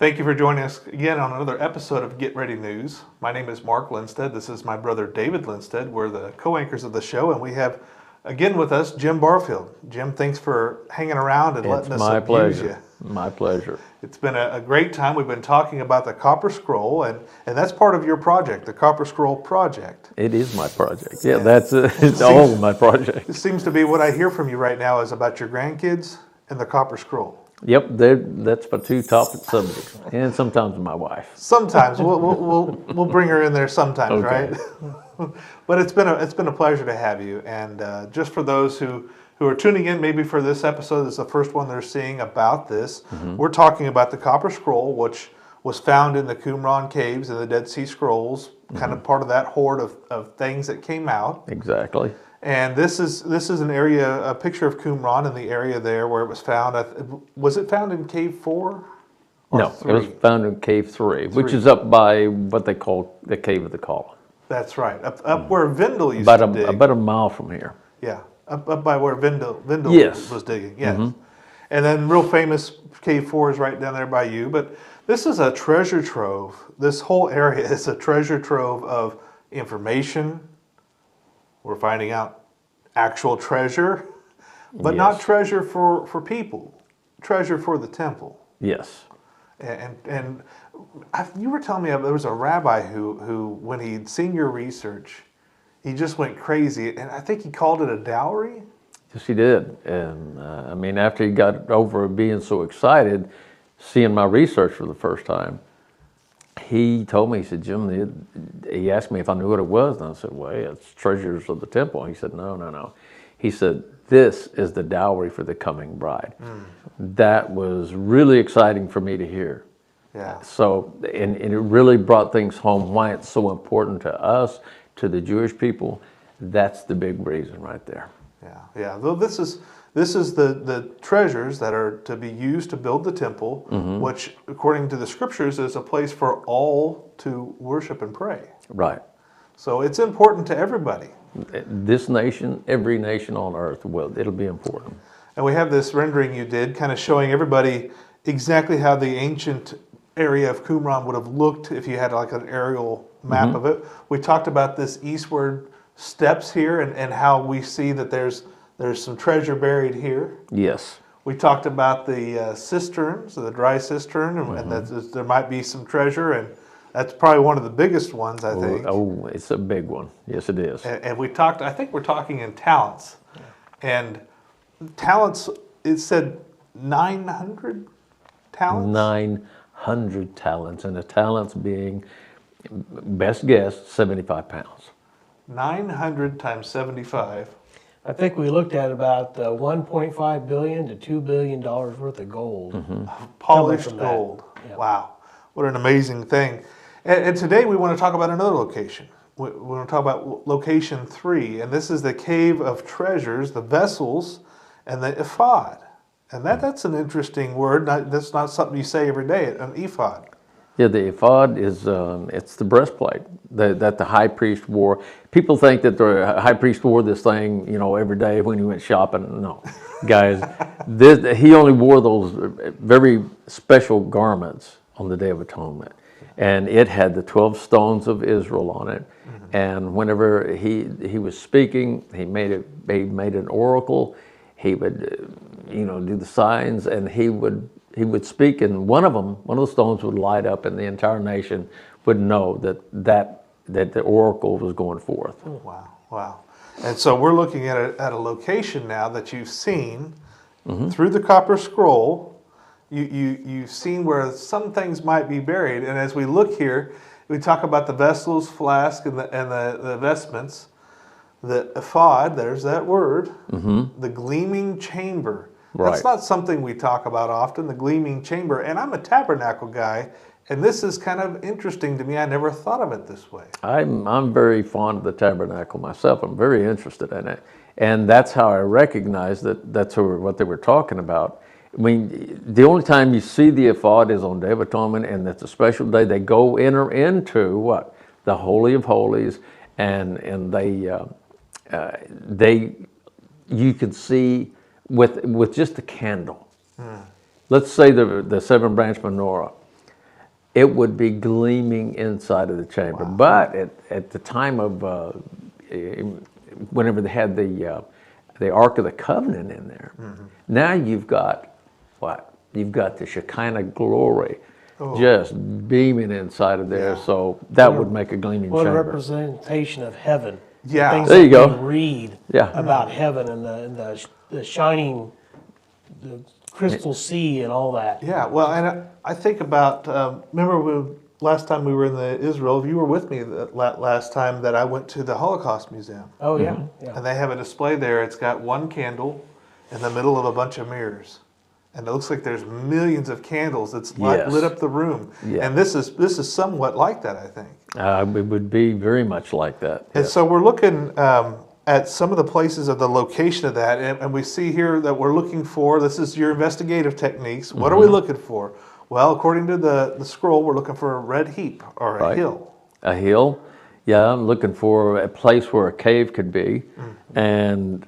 Thank you for joining us again on another episode of Get Ready News. My name is Mark Lindstead. This is my brother David Lindstead. We're the co-anchors of the show, and we have again with us Jim Barfield. Jim, thanks for hanging around and letting us abuse you. My pleasure. It's been a great time. We've been talking about the Copper Scroll, and that's part of your project, the Copper Scroll Project. It is my project. Yeah, it's all my project. It seems to be what I hear from you right now is about your grandkids and the Copper Scroll. Yep, that's my two top subjects, and sometimes my wife. Sometimes we'll bring her in there sometimes, Okay. right? But it's been a pleasure to have you. And just for those who are tuning in, maybe for this episode, this is the first one they're seeing about this. We're talking about the Copper Scroll, which was found in the Qumran caves and the Dead Sea Scrolls, kind of part of that horde of things that came out. Exactly. And this is an area, a picture of Qumran in the area there where it was found. Was it found in Cave 4? No, 3? It was found in Cave 3, which is up by what they call the Cave of the Column. That's right, up where Vindel used to dig. About a mile from here. Yeah, up by where Vindel Yes. was digging, yes. And then real famous Cave 4 is right down there by you. But this is a treasure trove. This whole area is a treasure trove of information. We're finding out actual treasure, but not treasure for people, treasure for the temple. Yes. And you were telling me there was a rabbi who when he'd seen your research, he just went crazy, and I think he called it a dowry. Yes, he did. And I mean, after he got over being so excited, seeing my research for the first time, he told me, he said, Jim, he asked me if I knew what it was, and I said, well, it's treasures of the temple. He said, no. He said, this is the dowry for the coming bride. That was really exciting for me to hear. Yeah. So, and it really brought things home, why it's so important to us, to the Jewish people. That's the big reason right there. Yeah. Though this is the treasures that are to be used to build the temple, which, according to the scriptures, is a place for all to worship and pray. Right. So it's important to everybody. This nation, every nation on earth, it'll be important. And we have this rendering you did, kind of showing everybody exactly how the ancient area of Qumran would have looked if you had like an aerial map of it. We talked about this eastward steps here and how we see that there's some treasure buried here. Yes. We talked about the cisterns, the dry cistern, and that there might be some treasure, and that's probably one of the biggest ones, I think. Oh, it's a big one. Yes, it is. And we talked, I think we're talking in talents. And talents, it said 900 talents? 900 talents, and the talents being, best guess, 75 pounds. 900 times 75. I think we looked at about $1.5 billion to $2 billion worth of gold. Polished gold. Yeah. Wow. What an amazing thing. And today we want to talk about another location. We want to talk about location 3. And this is the Cave of Treasures, the vessels, and the ephod. And that's an interesting word. That's not something you say every day, an ephod. Yeah, the ephod is it's the breastplate that the high priest wore. People think that the high priest wore this thing, every day when he went shopping. No, guys, he only wore those very special garments on the Day of Atonement, and it had the 12 stones of Israel on it. And whenever he was speaking, he made an oracle. He would do the signs, and he would speak, and one of the stones would light up, and the entire nation would know that the oracle was going forth. Wow. And so we're looking at a location now that you've seen through the Copper Scroll. You've seen where some things might be buried, and as we look here, we talk about the vessels, flask, and the vestments, the ephod. There's that word. The gleaming chamber. Right. That's not something we talk about often, the gleaming chamber. And I'm a Tabernacle guy, and this is kind of interesting to me. I never thought of it this way. I'm very fond of the Tabernacle myself. I'm very interested in it. And that's how I recognize that's what they were talking about. I mean, the only time you see the ephod is on Day of Atonement, and that's a special day. They enter into what? The Holy of Holies, and you can see with just a candle. Let's say the 7-branch menorah. it would be gleaming inside of the chamber. But at the time of whenever they had the Ark of the Covenant in there, now you've got what? You've got the Shekinah glory just beaming inside of there. So that would make a gleaming What a chamber. representation of heaven. Yeah. Things There you that go. we read about heaven and the shining, the crystal sea and all that. Yeah, well, and I think about, remember last time we were in Israel, you were with me last time that I went to the Holocaust Museum. Oh, yeah. Yeah. And they have a display there. It's got one candle in the middle of a bunch of mirrors. And it looks like there's millions of candles that's lit up the room. Yeah. And this is somewhat like that, I think. It would be very much like that. And so we're looking at some of the places of the location of that, and we see here that we're looking for, this is your investigative techniques. What are we looking for? Well, according to the scroll, we're looking for a red heap or a hill. A hill. Yeah, I'm looking for a place where a cave could be, and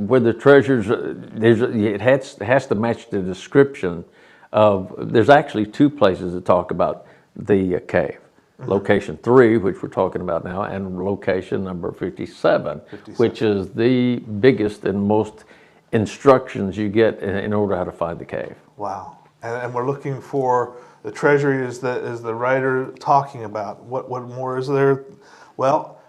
where the treasures. It has to match the description of. There's actually two places that talk about the cave. Location 3, which we're talking about now, and location number 57, which is the biggest and most instructions you get in order how to find the cave. Wow. And we're looking for the treasury is the writer talking about. What more is there? Well,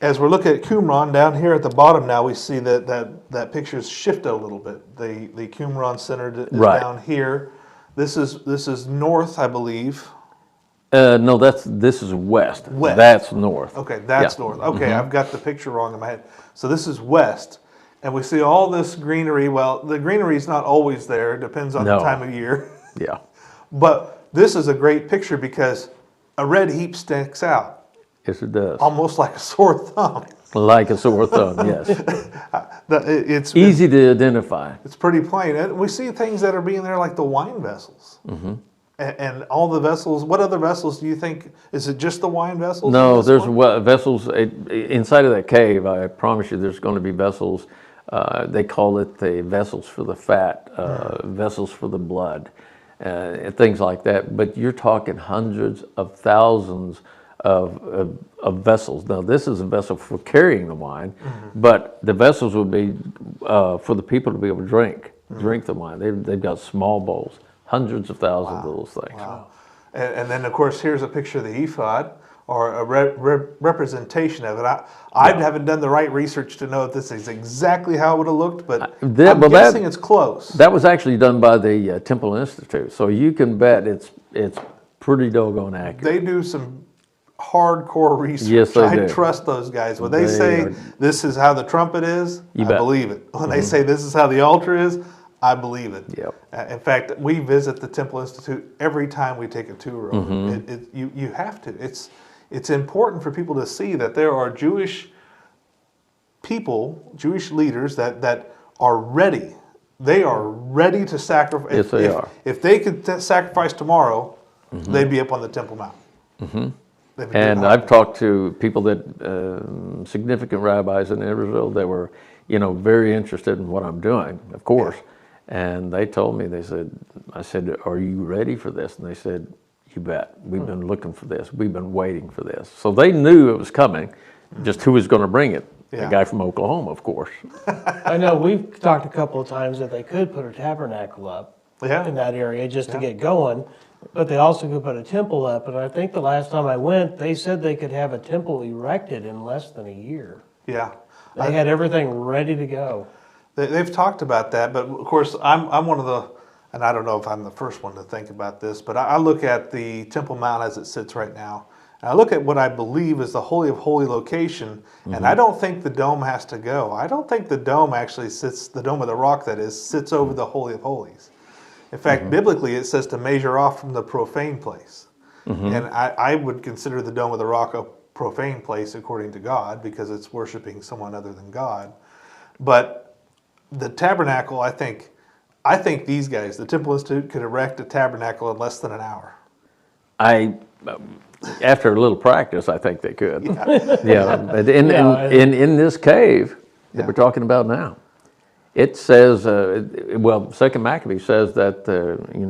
as we're looking at Qumran, down here at the bottom now, we see that picture's shifted a little bit. The Qumran Center is down here. This is north, I believe. No, this is west. West. That's north. Okay, that's north. Okay, I've got the picture wrong in my head. So this is west, and we see all this greenery. Well, the greenery is not always there. It depends on the time of year. Yeah. But this is a great picture because a red heap sticks out. Yes, it does. Almost like a sore thumb. Like a sore thumb, yes. It's Easy to identify. It's pretty plain. And we see things that are being there like the wine vessels. And all the vessels. What other vessels do you think? Is it just the wine vessels? No, there's vessels inside of that cave. I promise you there's going to be vessels. They call it the vessels for the fat, vessels for the blood, and things like that. But you're talking hundreds of thousands of vessels. Now, this is a vessel for carrying the wine, but the vessels would be for the people to be able to drink the wine. They've got small bowls, hundreds of thousands of those things. Wow. And then, of course, here's a picture of the ephod, or a representation of it. I haven't done the right research to know if this is exactly how it would have looked, but I'm guessing it's close. That was actually done by the Temple Institute, so you can bet it's pretty doggone accurate. They do some hardcore research. Yes, they I do. trust those guys. When they say this is how the trumpet is, I bet. believe it. When they say this is how the altar is, I believe it. Yep. In fact, we visit the Temple Institute every time we take a tour over. You have to. It's important for people to see that there are Jewish people, Jewish leaders that are ready. They are ready to sacrifice. Yes, they are. If they could sacrifice tomorrow, they'd be up on the Temple Mount. And I've talked to people that, significant rabbis in Israel that were, very interested in what I'm doing, of course. And they told me, I said, are you ready for this? And they said, you bet. We've been looking for this. We've been waiting for this. So they knew it was coming, just who was going to bring it. The guy from Oklahoma, of course. I know we've talked a couple of times that they could put a tabernacle up in that area just to get going, but they also could put a temple up. And I think the last time I went, they said they could have a temple erected in less than a year. Yeah. They had everything ready to go. They've talked about that, but of course I'm one of the, and I don't know if I'm the first one to think about this, but I look at the Temple Mount as it sits right now. And I look at what I believe is the Holy of Holy location, and I don't think the dome has to go. I don't think the dome actually sits, the Dome of the Rock that is, sits over the Holy of Holies. In fact, biblically it says to measure off from the profane place. And I would consider the Dome of the Rock a profane place according to God because it's worshiping someone other than God. But the tabernacle, I think these guys, the Temple Institute, could erect a tabernacle in less than an hour. After a little practice, I think they could. But in this cave that we're talking about now, it says, Second Maccabee says that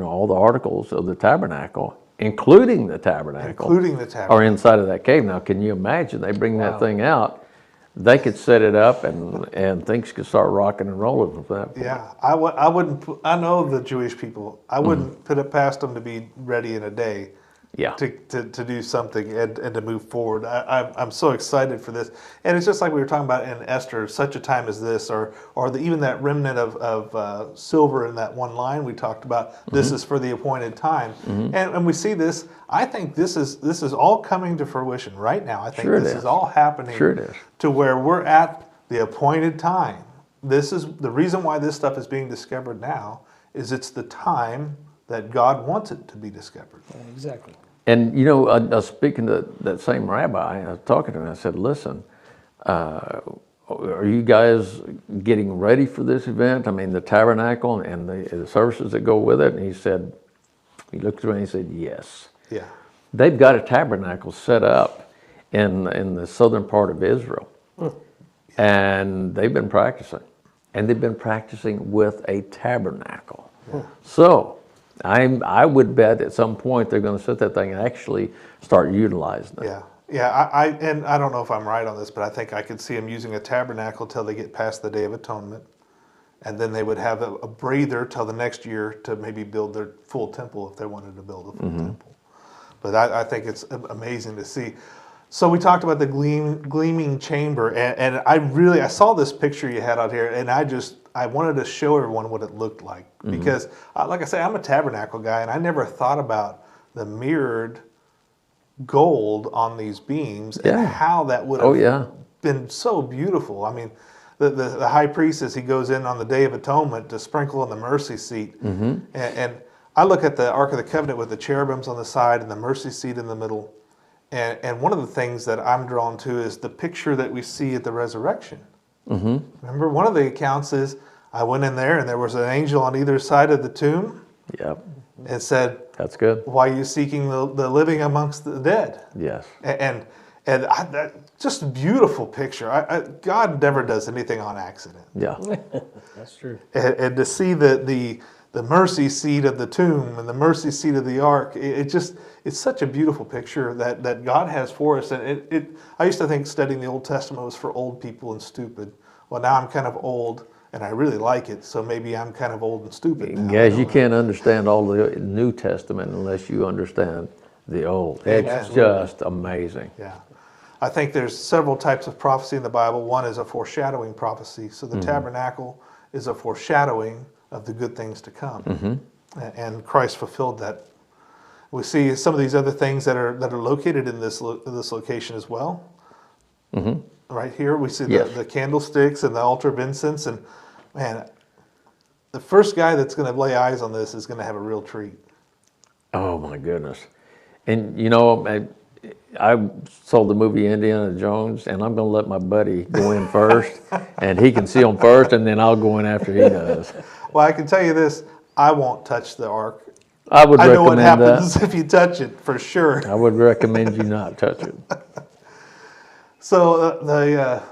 all the articles of the tabernacle including the tabernacle. Including the tabernacle. Are inside of that cave. Now, can you imagine? They bring that thing out. They could set it up, and things could start rocking and rolling from that point. Yeah, I wouldn't. I know the Jewish people. I wouldn't put it past them to be ready in a day. Yeah. To do something and to move forward. I'm so excited for this. And it's just like we were talking about in Esther, such a time as this, or even that remnant of silver in that one line we talked about, this is for the appointed time. And we see this, I think this is all coming to fruition right now. I think this is all happening to where we're at the appointed time. This is the reason why this stuff is being discovered now, is it's the time that God wants it to be discovered. Exactly. And I was speaking to that same rabbi, I was talking to him, I said, listen, are you guys getting ready for this event? I mean, the tabernacle and the services that go with it? And he looked at me and he said, yes. Yeah. They've got a tabernacle set up in the southern part of Israel. And they've been practicing. And they've been practicing with a tabernacle. So I would bet at some point they're going to set that thing and actually start utilizing it. Yeah. Yeah, and I don't know if I'm right on this, but I think I could see them using a tabernacle till they get past the Day of Atonement. And then they would have a breather till the next year to maybe build their full temple if they wanted to build a full temple. But I think it's amazing to see. So we talked about the gleaming chamber, and I saw this picture you had out here, and I wanted to show everyone what it looked like. Because, like I say, I'm a tabernacle guy, and I never thought about the mirrored gold on these beams and how that would have been so beautiful. I mean, the high priest, as he goes in on the Day of Atonement to sprinkle on the mercy seat, and I look at the Ark of the Covenant with the cherubims on the side and the mercy seat in the middle, and one of the things that I'm drawn to is the picture that we see at the resurrection. Remember, one of the accounts is, I went in there and there was an angel on either side of the tomb. Yep. And said, "That's good. Why are you seeking the living amongst the dead?" Yes. And just a beautiful picture. God never does anything on accident. Yeah. That's true. And to see the mercy seat of the tomb and the mercy seat of the ark, it's such a beautiful picture that God has for us. And I used to think studying the Old Testament was for old people and stupid. Well, now I'm kind of old, and I really like it, so maybe I'm kind of old and stupid now. Guys, you can't understand all the New Testament unless you understand the Old. It's just amazing. Yeah. I think there's several types of prophecy in the Bible. One is a foreshadowing prophecy. So the tabernacle is a foreshadowing of the good things to come. And Christ fulfilled that. We see some of these other things that are located in this location as well. Right here, we see the candlesticks and the altar of incense. And man, the first guy that's going to lay eyes on this is going to have a real treat. Oh my goodness. And I saw the movie Indiana Jones, and I'm going to let my buddy go in first, and he can see them first, and then I'll go in after he does. Well, I can tell you this, I won't touch the ark. I know what happens if you touch it, for sure. I would recommend you not touch it. So the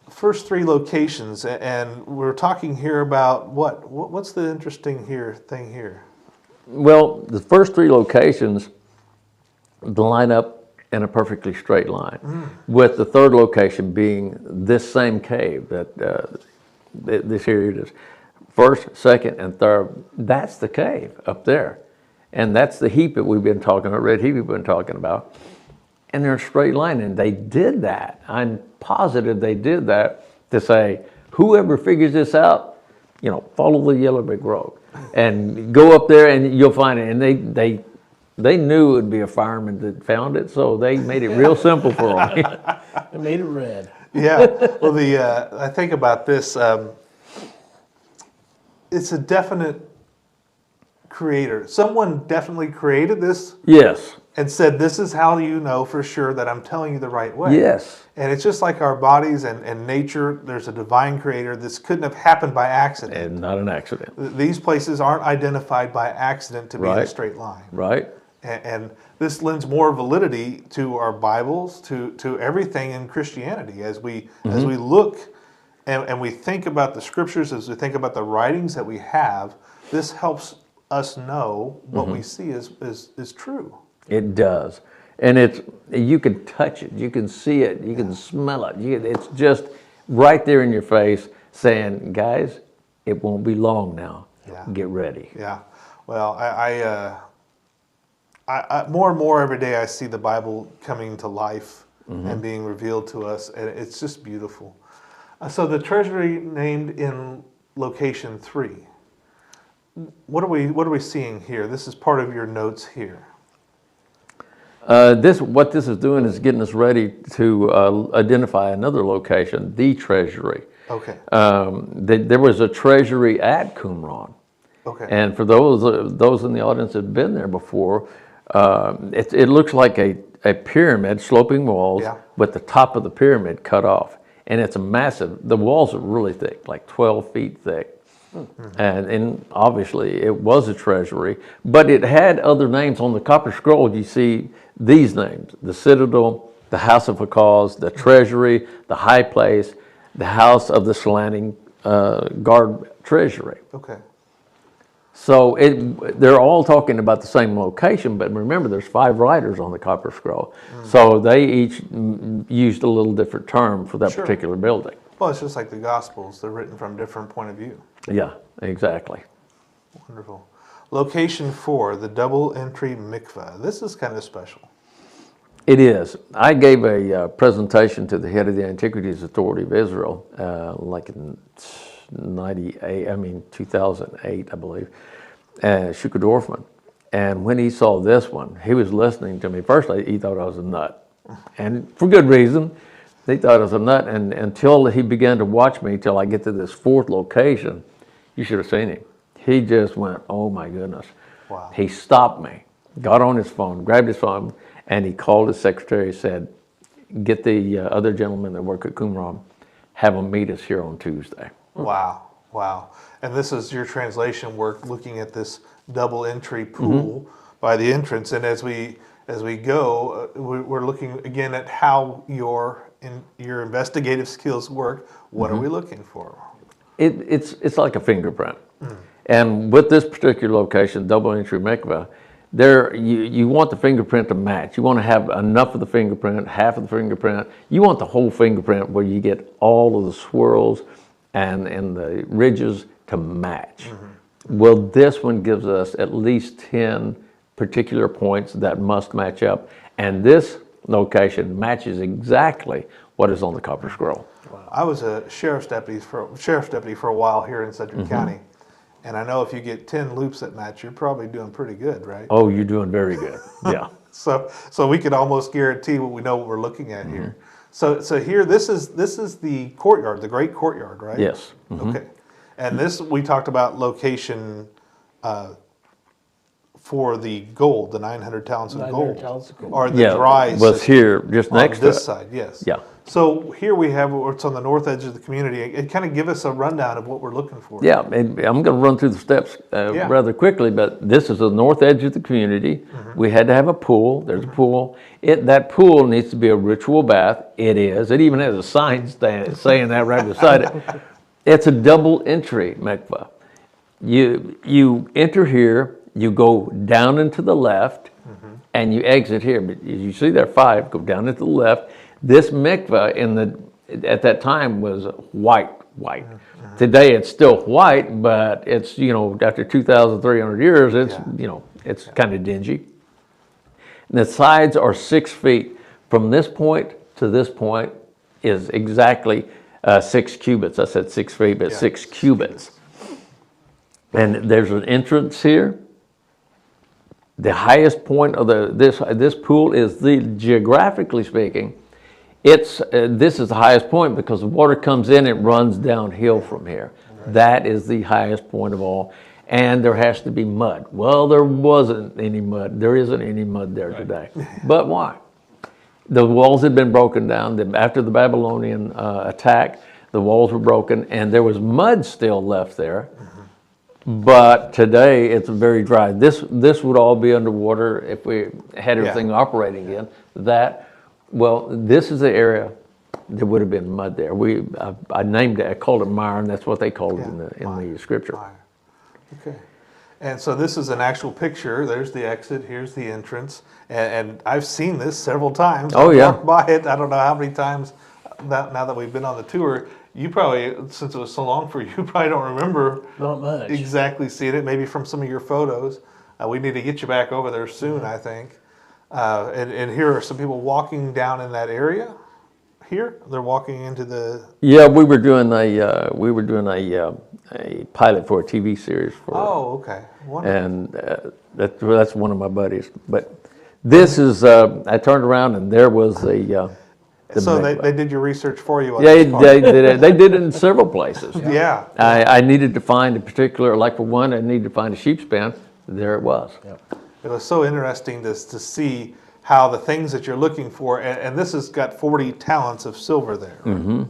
first three locations, and we're talking here about what's the interesting thing here? Well, the first three locations line up in a perfectly straight line, with the third location being this same cave that this here it is. First, second, and third, that's the cave up there. And that's the heap that we've been talking about, red heap we've been talking about. And they're a straight line, and they did that. I'm positive they did that to say, whoever figures this out, follow the yellow brick road. And go up there and you'll find it. And they knew it would be a fireman that found it, so they made it real simple for them. They made it red. Yeah. Well, I think about this. It's a definite creator. Someone definitely created this. Yes. And said, this is how you know for sure that I'm telling you the right way. Yes. And it's just like our bodies and nature. There's a divine creator. This couldn't have happened by accident. And not an accident. These places aren't identified by accident to be in a straight line. Right. And this lends more validity to our Bibles, to everything in Christianity. As we look and we think about the scriptures, as we think about the writings that we have, this helps us know what we see is true. It does. And you can touch it, you can see it, you can smell it. It's just right there in your face saying, guys, it won't be long now. Yeah. Get ready. Yeah. Well, I more and more every day I see the Bible coming to life and being revealed to us, and it's just beautiful. So the treasury named in location 3. What are we seeing here? This is part of your notes here. What this is doing is getting us ready to identify another location, the treasury. Okay. There was a treasury at Qumran. Okay. And for those in the audience that have been there before, it looks like a pyramid, sloping walls, with the top of the pyramid cut off. And it's the walls are really thick, like 12 feet thick. And obviously it was a treasury, but it had other names on the copper scroll. You see these names: the citadel, the house of a cause, the treasury, the high place, the house of the slanting guard treasury. Okay. So they're all talking about the same location, but remember there's 5 writers on the copper scroll. So they each used a little different term for that particular building. Well, it's just like the Gospels. They're written from a different point of view. Yeah, exactly. Wonderful. Location 4, the double entry mikveh. This is kind of special. It is. I gave a presentation to the head of the Antiquities Authority of Israel, like in 2008, I believe, Shuka Dorfman. And when he saw this one, he was listening to me. First, he thought I was a nut, and for good reason. He thought I was a nut, and until he began to watch me till I get to this 4th location, you should have seen him. He just went, oh my goodness. Wow. He stopped me, got on his phone, grabbed his phone, and he called his secretary and said, get the other gentlemen that work at Qumran, have them meet us here on Tuesday. Wow, wow. And this is your translation work looking at this double entry pool by the entrance. And as we go, we're looking again at how your investigative skills work. What are we looking for? It's like a fingerprint. And with this particular location, double entry mikveh, you want the fingerprint to match. You want to have enough of the fingerprint, half of the fingerprint. You want the whole fingerprint where you get all of the swirls and the ridges to match. Well, this one gives us at least 10 particular points that must match up. And this location matches exactly what is on the copper scroll. Wow. I was a sheriff's deputy for a while here in Sedgwick County. And I know if you get 10 loops that match, you're probably doing pretty good, right? Oh, you're doing very good. Yeah. So we could almost guarantee what we're looking at here. So here, this is the courtyard, the great courtyard, right? Yes. Okay. And this, we talked about location for the gold, the 900 talents of 900 gold. talents of gold. Or the dry was system here just next to this it. side, yes. Yeah. So here we have what's on the north edge of the community. It kind of give us a rundown of what we're looking for. Yeah, and I'm going to run through the steps rather quickly, but this is the north edge of the community. We had to have a pool. There's a pool. That pool needs to be a ritual bath. It is. It even has a sign saying that right beside it. It's a double entry mikveh. You enter here, you go down and to the left, and you exit here. But as you see there, 5, go down and to the left. This mikveh at that time was white. Today it's still white, but it's, after 2,300 years, it's kind of dingy. And the sides are 6 feet. From this point to this point is exactly 6 cubits. I said 6 feet, but 6 cubits. And there's an entrance here. The highest point of this pool is geographically speaking, this is the highest point because the water comes in, it runs downhill from here. Right. That is the highest point of all. And there has to be mud. Well, there wasn't any mud. There isn't any mud there today. But why? The walls had been broken down. After the Babylonian attack, the walls were broken, and there was mud still left there. But today it's very dry. This would all be underwater if we had everything operating again. This is the area there would have been mud there. I named it. I called it mire, and that's what they called it in the scripture. Mire. Okay. And so this is an actual picture. There's the exit. Here's the entrance. And I've seen this several times. Oh, I've yeah. walked by it. I don't know how many times now that we've been on the tour. You probably, since it was so long for you, probably don't remember Not much. exactly seeing it. Maybe from some of your photos. We need to get you back over there soon, I think. And here are some people walking down in that area. Here, they're walking into the. Yeah, we were doing a pilot for a TV series for. Oh, okay. Wonderful. And that's one of my buddies. But this is I turned around and there was So they did your research for you. On yeah, this part. they did it. They did it in several places. Yeah. I needed to find a particular, like for one, I needed to find a sheep's pen. There it was. Yep. It was so interesting to see how the things that you're looking for, and this has got 40 talents of silver there. Mm-hmm.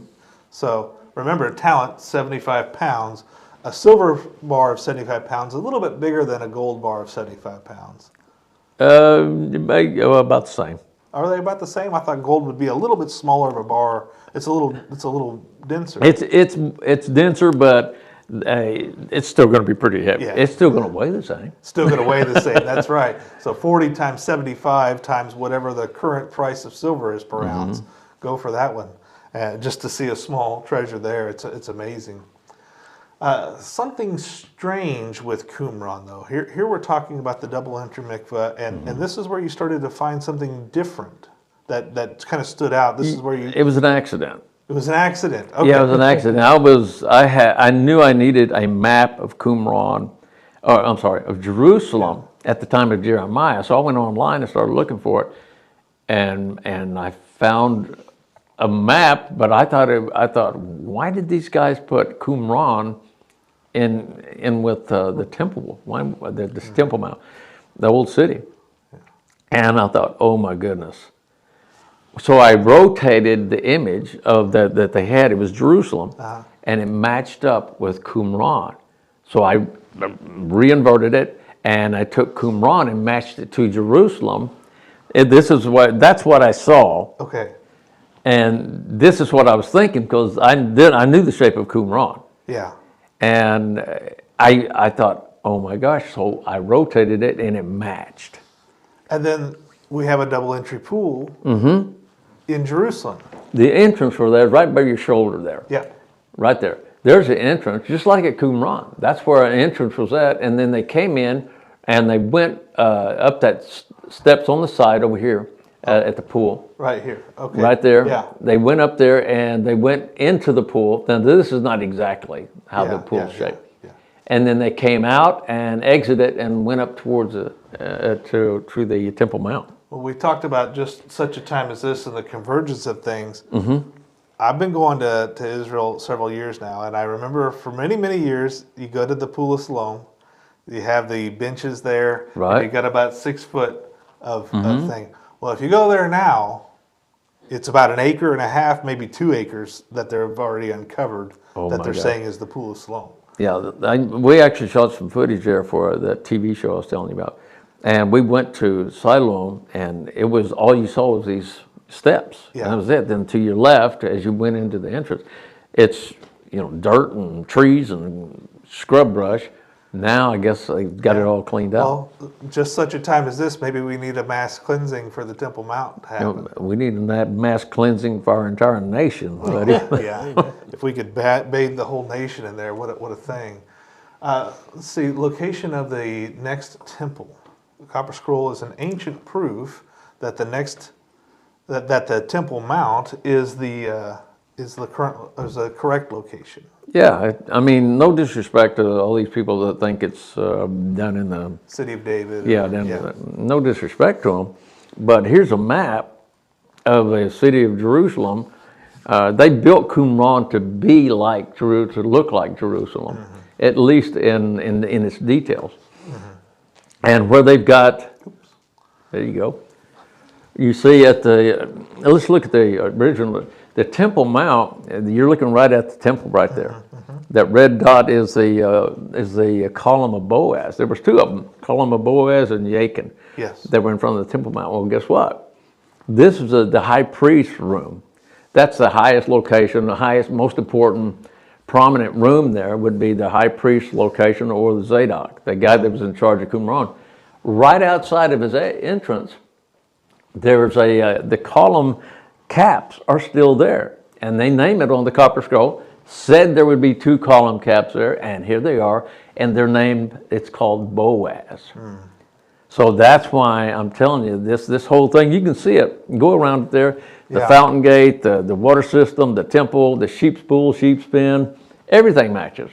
So remember, a talent, 75 pounds. A silver bar of 75 pounds, a little bit bigger than a gold bar of 75 pounds. About the same. Are they about the same? I thought gold would be a little bit smaller of a bar. It's a little denser. It's denser, but it's still going to be pretty heavy. Yeah. It's still going to weigh the same. Still going to weigh the same. That's right. So 40 times 75 times whatever the current price of silver is per ounce. Go for that one. Just to see a small treasure there, it's amazing. Something strange with Qumran, though. Here we're talking about the double entry mikveh, and this is where you started to find something different that kind of stood out. This is where you. It was an accident. It was an accident. Okay. Yeah, it was an accident. I knew I needed a map of Qumran, of Jerusalem at the time of Jeremiah. So I went online and started looking for it, and I found a map. But I thought, why did these guys put Qumran in with the temple? Why the Temple Mount, the old city? And I thought, oh my goodness. So I rotated the image of that they had. It was Jerusalem, and it matched up with Qumran. So I reinverted it, and I took Qumran and matched it to Jerusalem. That's what I saw. Okay. And this is what I was thinking, because I knew the shape of Qumran. Yeah. And I thought, oh my gosh! So I rotated it, and it matched. And then we have a double entry pool in Jerusalem. The entrance for there, right by your shoulder there. Yeah. Right there. There's an entrance, just like at Qumran. That's where an entrance was at. And then they came in and they went up that steps on the side over here at the pool. Right here. Okay. Right there. Yeah. They went up there and they went into the pool. Now, this is not exactly how the pool's shaped. Yeah. And then they came out and exited and went up towards to the Temple Mount. Well, we talked about just such a time as this and the convergence of things. I've been going to Israel several years now, and I remember for many, many years, you go to the Pool of Siloam, you have the benches there, Right. and you got about 6 foot of thing. Well, if you go there now, it's about 1.5 acres, maybe 2 acres that they've already uncovered that they're saying is the Pool of Siloam. Yeah, we actually shot some footage there for the TV show I was telling you about. And we went to Siloam, and it was all you saw was these steps. Yeah. And that was it. Then to your left, as you went into the entrance, it's dirt and trees and scrub brush. Now I guess they've got it all cleaned up. Well, just such a time as this, maybe we need a mass cleansing for the Temple Mount to happen. We need that mass cleansing for our entire nation, buddy. Yeah, if we could bathe the whole nation in there, what a thing. Let's see, location of the next temple. The Copper Scroll is an ancient proof that the Temple Mount is the correct location. Yeah, I mean, no disrespect to all these people that think it's done in the City of David. no disrespect to them, but here's a map of the city of Jerusalem. They built Qumran to be like to look like Jerusalem, at least in its details. And where they've got, there you go. You see let's look at the original, the Temple Mount. You're looking right at the temple right there. That red dot is the column of Boaz. There was 2 of them, column of Boaz and Jachin. Yes. That were in front of the Temple Mount. Well, guess what? This is the high priest's room. That's the highest location, the highest, most important prominent room there would be the high priest location or the Zadok, the guy that was in charge of Qumran. Right outside of his entrance, there's the column caps are still there, and they name it on the copper scroll. Said there would be 2 column caps there, and here they are, and they're named. It's called Boaz. So that's why I'm telling you this whole thing. You can see it. Go around there. The fountain gate, the water system, the temple, the sheep's pool, sheep's pen, everything matches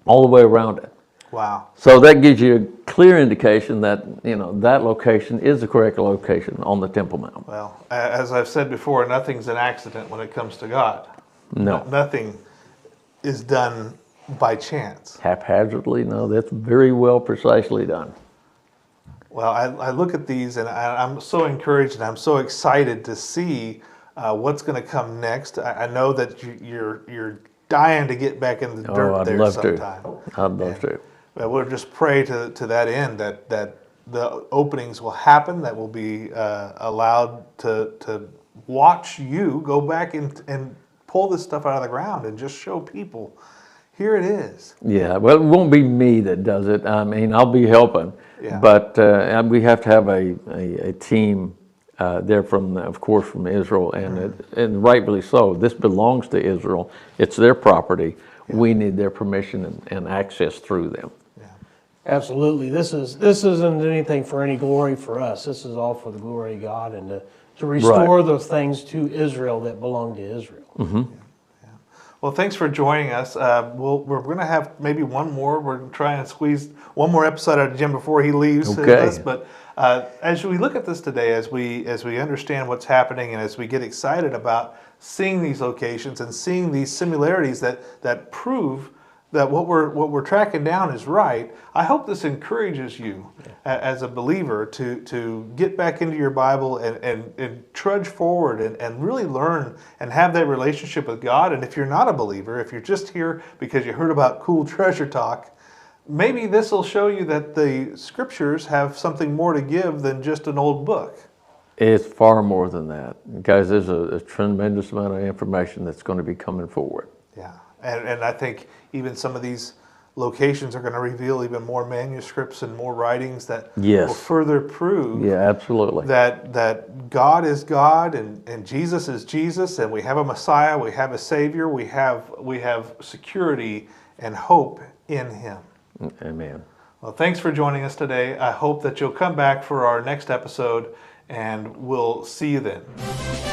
all the way around it. Wow. So that gives you a clear indication that, you know, that location is the correct location on the Temple Mount. Well, as I've said before, nothing's an accident when it comes to God. No. Nothing is done by chance. Haphazardly, no, that's very well precisely done. Well, I look at these and I'm so encouraged and I'm so excited to see what's going to come next. I know that you're dying to get back in the dirt I'd there love sometime. I'd love to. But we'll just pray to that end that the openings will happen, that we'll be allowed to watch you go back and pull this stuff out of the ground and just show people, here it is. Yeah, well, it won't be me that does it. I mean, I'll be helping, Yeah. but we have to have a team there from, of course, from Israel, and rightfully so. This belongs to Israel. It's their property. Yeah. We need their permission and access through them. Yeah. Absolutely. This isn't anything for any glory for us. This is all for the glory of God and to restore those things to Israel that belong to Israel. Mm-hmm. Well, thanks for joining us. We're going to have maybe one more. We're going to try and squeeze one more episode out of Jim before he leaves us. But as we look at this today, as we understand what's happening, and as we get excited about seeing these locations and seeing these similarities that prove that what we're tracking down is right, I hope this encourages you as a believer to get back into your Bible and trudge forward and really learn and have that relationship with God. And if you're not a believer, if you're just here because you heard about cool treasure talk, maybe this will show you that the Scriptures have something more to give than just an old book. It's far more than that. Guys, there's a tremendous amount of information that's going to be coming forward. Yeah, and I think even some of these locations are going to reveal even more manuscripts and more writings that will further prove absolutely. that God is God and Jesus is Jesus, and we have a Messiah, we have a Savior, we have security and hope in Him. Amen. Well, thanks for joining us today. I hope that you'll come back for our next episode, and we'll see you then.